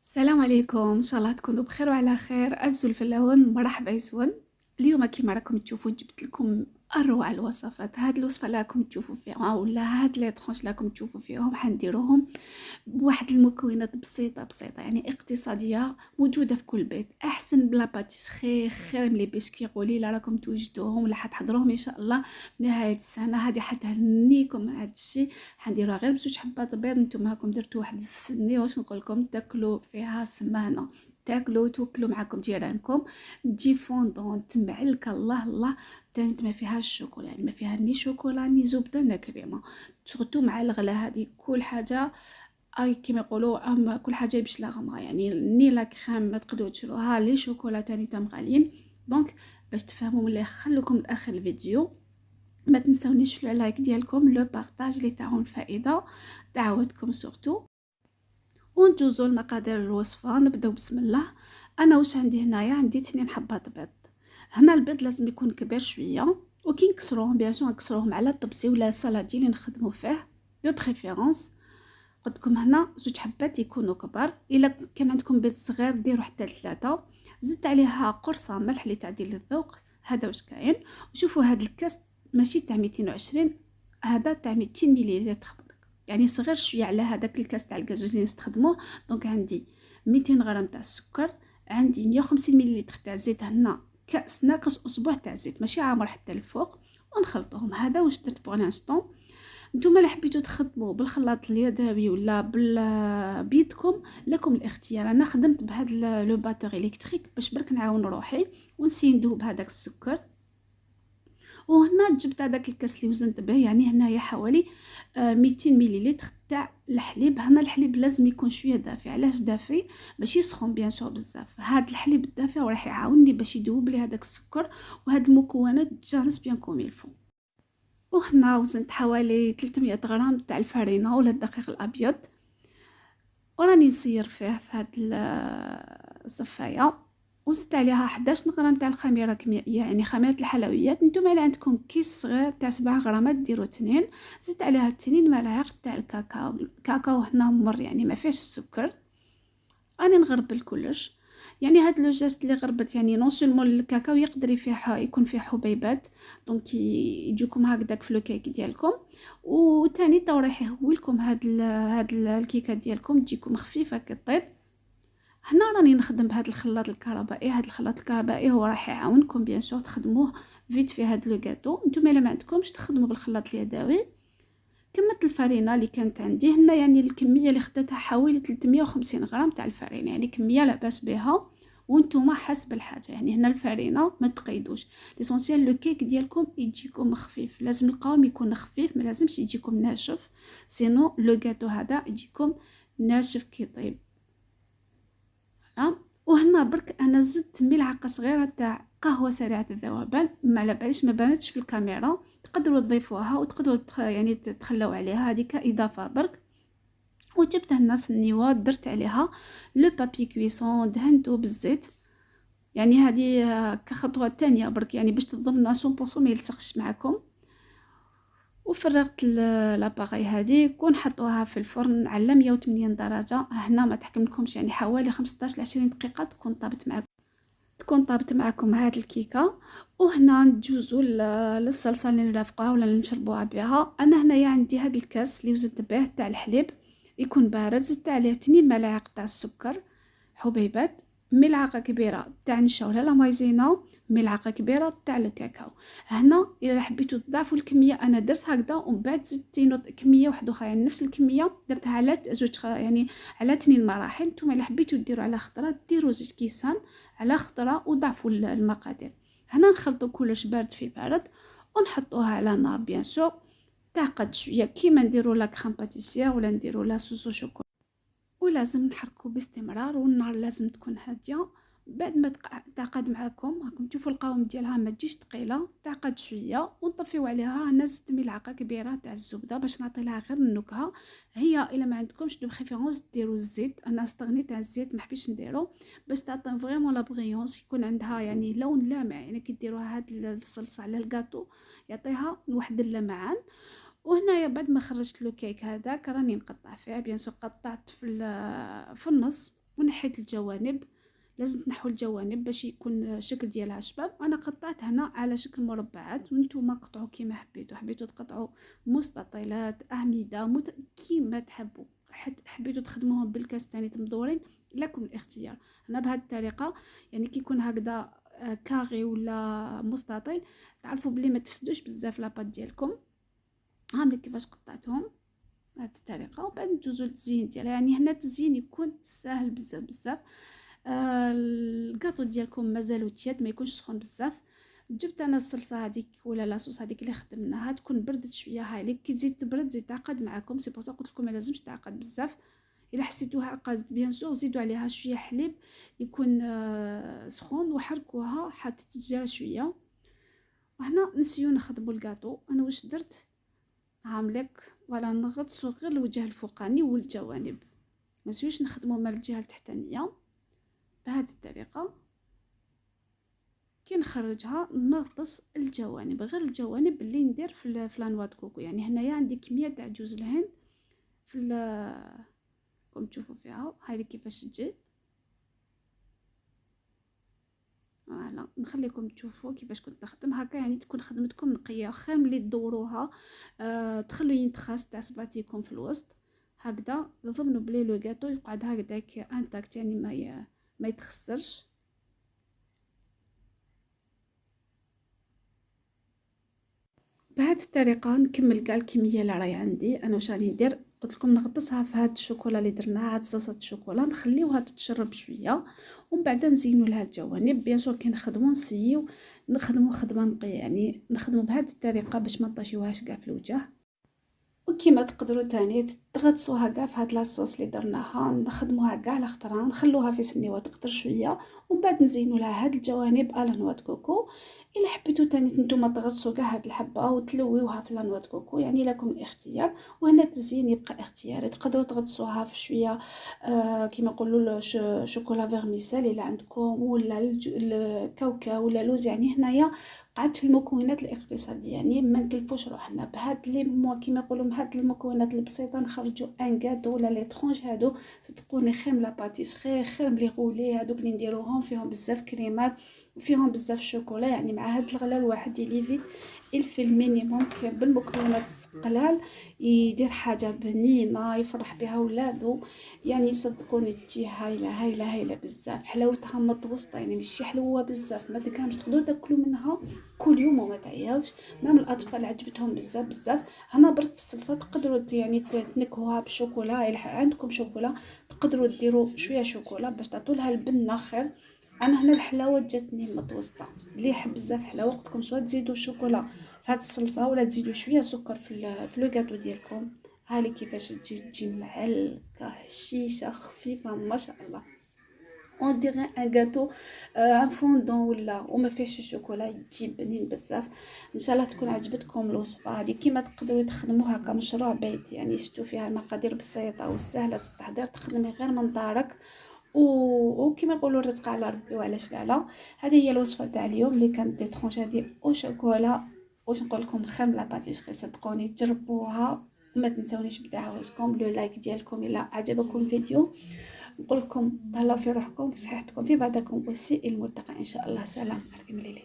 السلام عليكم، ان شاء الله تكونوا بخير وعلى خير. الزول في اللون، مرحبا يسون. اليوم كيما راكم تشوفوا جبت لكم اروع الوصفات. هاد الوصفه اللي راكم تشوفوا فيها ولا هاد لي طرونش اللي راكم تشوفوا فيهم حنديروهم بواحد المكونات بسيطه يعني اقتصاديه موجوده في كل بيت. احسن بلا باتيسري، خير من لي بسكوي قولي لا راكم توجدوهم ولا حتحضروهم ان شاء الله نهايه السنه هذه. حتهنيكم هاد الشيء. حنديروها غير بزوج حبات بيض. نتوما هاكم درتوا واحد السني واش نقول لكم، تاكلوا فيها سمانه، تاكلوا توكلوا معكم جيرانكم. تجي فوندون معلكه الله الله. تاني ما فيهاش الشوكولا، يعني ما فيها ني شوكولا ني زبده ني كريمه. سورتو مع الغلا هذه كل حاجه اي كيما يقولوا اما كل حاجه باش لا غمره، يعني ني لا كريم ما تقدروا تشروها لي شوكولا تاني تم غاليين. دونك باش تفهموا ملي خلوكم لاخر الفيديو. ما تنسونيش في اللايك ديالكم، لو بارطاج اللي تاعهم فائده دعوتكم سورتو. وندوزو لمقادير الوصفه. نبداو بسم الله. انا واش عندي هنايا؟ عندي 2 حبات بيض. هنا البيض لازم يكون كبير شويه، وكي نكسروهم بيان سور نكسروهم على الطبسي ولا سالادي اللي نخدموا فيه دو بريفيرونس. قلت لكم هنا 2 حبات يكونوا كبار. الا كان عندكم بيض صغير ديروا حتى 3. زدت عليها قرصه ملح اللي تعديل الذوق. هذا واش كاين. وشوفوا هذا الكاس ماشي تاع 220، هذا تاع 200 مليلتر، يعني صغير شويه على هذاك الكاس تاع الكازوز اللي نستخدموه. دونك عندي 200 غرام تاع السكر، عندي 150 مليلتر تاع الزيت. هنا كاس ناقص اسبوع تاع الزيت ماشي عامر حتى الفوق. ونخلطهم. هذا واش درت بوغ لانستون. نتوما اللي حبيتو تخدموا بالخلاط اليدوي ولا بيدكم لكم الاختيار. انا خدمت بهذا لو باتور الكتريك باش برك نعاون روحي ونسي ندوب هذاك السكر. وهنا جبت هذاك الكاس اللي وزنت به، يعني هنايا حوالي 200 مليلتر تاع الحليب. هنا الحليب لازم يكون شويه دافي. علاش دافي؟ باش يسخن بيان سور بزاف. هذا الحليب الدافي راح يعاونني باش يذوب لي هذاك السكر وهاد المكونات تجانس بيان كوم يلفو. وهنا وزنت حوالي 300 غرام تاع الفرينه ولا الدقيق الابيض، وراني نسير فيه في هاد الصفايه. وزدت عليها 11 غرام تاع الخميره يعني خميره الحلويات. نتوما اللي عندكم كيس صغير تاع 7 غرامات ديروا 2. زدت عليها 2 ملاعق تاع الكاكاو. الكاكاو هنا مر يعني ما فيهش السكر. انا نغربل كلش. يعني هاد لو جيست اللي غربت يعني نون سولمون الكاكاو يقدر يكون فيه حبيبات، دونك يجوكم هكذاك في لو كيك ديالكم. وثاني تو راح يهويلكم هاد الكيكه ديالكم تجيكم خفيفه كطيب. هنا راني نخدم بهذا الخلاط الكهربائي. هذا الخلاط الكهربائي هو راح يعاونكم بيان سور تخدموه فيت في هذا لو غاتو. نتوما الا ما عندكمش تخدموا بالخلاط اليدوي. كملت الفرينه اللي كانت عندي هنا، يعني الكميه اللي خدتها حوالي 350 غرام تاع الفرينه، يعني كميه لاباس بها. وانتم حسب الحاجه، يعني هنا الفرينه ما تقيدوش. ليسونسيال لو كيك ديالكم يجيكم خفيف، لازم القوام يكون خفيف، ما لازمش يجيكم ناشف، سينو لو غاتو هذا يجيكم ناشف كي طيب. وهنا برك انا زدت ملعقه صغيره تاع قهوه سريعه الذوبان. ما على باليش ما بانتش في الكاميرا، تقدروا تضيفوها وتقدروا يعني تخلوا عليها هذه كاضافه برك. وجبت هنا سنيوه درت عليها لو بابي كويسون دهنته بالزيت. يعني هذه كخطوه تانية برك، يعني باش تضمنوا 100% ما يلصقش معكم. وفرغت لاباغي هذه ونحطوها في الفرن على 180 درجه. هنا ما تحكملكمش يعني حوالي 15 ل 20 دقيقه تكون طابت معكم هاد الكيكه. وهنا ندوزو للصلصه اللي نرافقوها ولا اللي نشربوها بها. انا هنايا عندي هاد الكاس اللي وزنت به تاع الحليب يكون بارد. زدت عليه 2 ملاعق تاع السكر حبيبات، ملعقه كبيره تاع نشا ولا لا مايزينا، ملعقه كبيره تاع الكاكاو. هنا الا حبيتوا تضاعفوا الكميه انا درت هكذا، ومن بعد زدت كميه واحده اخرى يعني نفس الكميه درتها على يعني على 2 مراحل. نتوما الا حبيتوا ديروا على خطره ديروا 2 كيسان على خطره وضعفوا المقادير. هنا نخلطوا كلش بارد في بارد ونحطوها على نار بيان سور تعقد شويه كيما نديروا لا كريم باتيسير ولا نديروا لا سوسو شوكولا. ولازم نحركه باستمرار والنار لازم تكون هاديه. بعد ما تعقد معكم راكم تشوفوا القوام ديالها ما تجيش ثقيله، تعقد شويه ونطفيو عليها. انا زدت ملعقه كبيره تاع الزبده باش نعطي لها غير النكهه. هي الا ما عندكمش دو بريفيرونس ديروا الزيت، انا استغنيت على الزيت ما حبيتش نديرو باش تعطي فريمون لا بريونس، يكون عندها يعني لون لامع. يعني كي ديروها هاد الصلصه على الكاطو يعطيها واحد اللمعان. وهنايا بعد ما خرجت لو كيك هذاك راني نقطع فيه بيان سور قطعت في النص. ونحيت الجوانب، لازم تنحو الجوانب باش يكون الشكل ديالها شباب. انا قطعت هنا على شكل مربعات، وانتم قطعوا كيما حبيتوا تقطعوا مستطيلات، اعمده، كيما تحبوا. حبيتوا تخدموهم بالكاستانيت مدورين، لكم الاختيار. انا بهذه الطريقه يعني كي يكون هكذا كاري ولا مستطيل، تعرفوا بلي ما تفسدوش بزاف لاباط ديالكم. هاملك كيفاش قطعتهم بهذه الطريقه. وبعد ندوزو للتزيين ديالها. يعني هنا التزيين يكون ساهل بزاف بزاف. الكاطو ديالكم مازالو تياد، ما يكونش سخون بزاف. جبت انا الصلصه هذيك ولا لاصوص هذيك اللي خدمناها، تكون بردت شويه. هاي لك كي تزيد تبرد تزيد تعقد معكم، سي بوصا قلت لكم ما لازمش تعقد بزاف. الا حسيتوها عقدت بيان سور زيدوا عليها شويه حليب يكون سخون، وحركوها حتى تتجرى شويه. وهنا نسيو نخدموا الكاطو. انا واش درت؟ هاملك ولا نغطسو غير الوجه الفوقاني والجوانب، ما نسيوش نخدموا مال الجهه التحتانيه. بهذه الطريقه كي نخرجها نغطس الجوانب، غير الجوانب اللي ندير في لانواط كوكو. يعني هنايا عندي كميه تاع جوز الهند في كم تشوفوا فيها. هاي كيفاش تجي. فوالا نخليكم تشوفوا كيفاش كنت نخدم هكا، يعني تكون خدمتكم نقيه، خير ملي تدوروها تخلو ينتخاس تاع صباطيكم في الوسط هكذا. ضمنوا بلي لو غاتو يقعد هكذاك انتاكت، يعني ما يتخسرش. بهذه الطريقه نكمل كاع الكميه اللي راهي عندي. انا واش راني ندير؟ قلت لكم نغطسها في هاد الشوكولا اللي درناها، هاد صلصه الشوكولا، نخليوها تتشرب شويه، ومن بعد نزينوا لها الجوانب. بيان سور كي نخدموا نسيو نخدموا خدمه نقيه، يعني نخدموا بهذه الطريقه باش ما نطيشوهاش كاع في الوجه. وكيما تقدروا تاني تغطسوها كاع في هاد لاصوص اللي درناها، نخدموها كاع لاخطرا، نخلوها في سنيوات اكثر شويه، ومن بعد نزينوا لها هاد الجوانب على نواه كوكو. الا حبيتو تاني نتوما تغطسوا كاع هاد الحبه وتلويوها في لانواع كوكو، يعني لكم الاختيار. وهنا التزيين يبقى اختياري، تقدروا تغطسوها في شويه كيما نقولوا شوكولا فيرميسيل الا عندكم، ولا الكاوكاو ولا لوز. يعني هنايا قعدت في المكونات الاقتصاديه، يعني ما نكلفوش روحنا بهاد لي كيما يقولوا بهاد المكونات البسيطه نخرجوا ان غاتو ولا لي طرونش. هادو تكوني خير من لا باتيسري، خير من لي غولي هادو اللي نديروهم فيهم بزاف كريمات وفيهم بزاف شوكولا. يعني مع هاد الغلا الواحد يليفيت الفي المينيموم بالمكونات قلال يدير حاجه بنينه يفرح بها ولادو. يعني صدقوني تي هايله هايله هايله بزاف. حلاوتها متوسطه، يعني ماشي حلوه بزاف، ما دكامش تقدروا تاكلوا منها كل يوم وما تعياوش. مام الاطفال عجبتهم بزاف بزاف. هنا برك في الصلصه تقدروا يعني تنكهوها بالشوكولا. الا عندكم شوكولا تقدروا ديروا شويه شوكولا باش تعطوا لها البنه خير. انا هنا الحلاوه جاتني متوسطه. اللي يحب بزاف حلاوه قلتلكم سواء تزيدوا الشوكولا في هذه الصلصه ولا تزيدوا شويه سكر في لو غاتو ديالكم. هالي كيفاش تجي معلكه هشيشه خفيفه ما شاء الله. اون ديغي ان غاتو ان فوندون ولا وما فيهش الشوكولا، يجي بنين بزاف. ان شاء الله تكون عجبتكم الوصفه هذه. كيما تقدروا تخدموها كمشروع بيت، يعني شفتوا فيها المقادير بسيطه وسهله التحضير، تخدمي غير من دارك وكيما يقولوا الرزق على ربي وعلاش لا. هذه هي الوصفه تاع اليوم اللي كانت دي طرونش هذه او شوكولا. واش نقول لكم خير لا باتيسري، صدقوني جربوها. ما تنسونيش بدعواتكم لو لايك ديالكم الا عجبكم الفيديو. نقول لكم تهلاو في روحكم في صحتكم في بعضكم وسي الملتقى ان شاء الله. سلام عليكم الليل.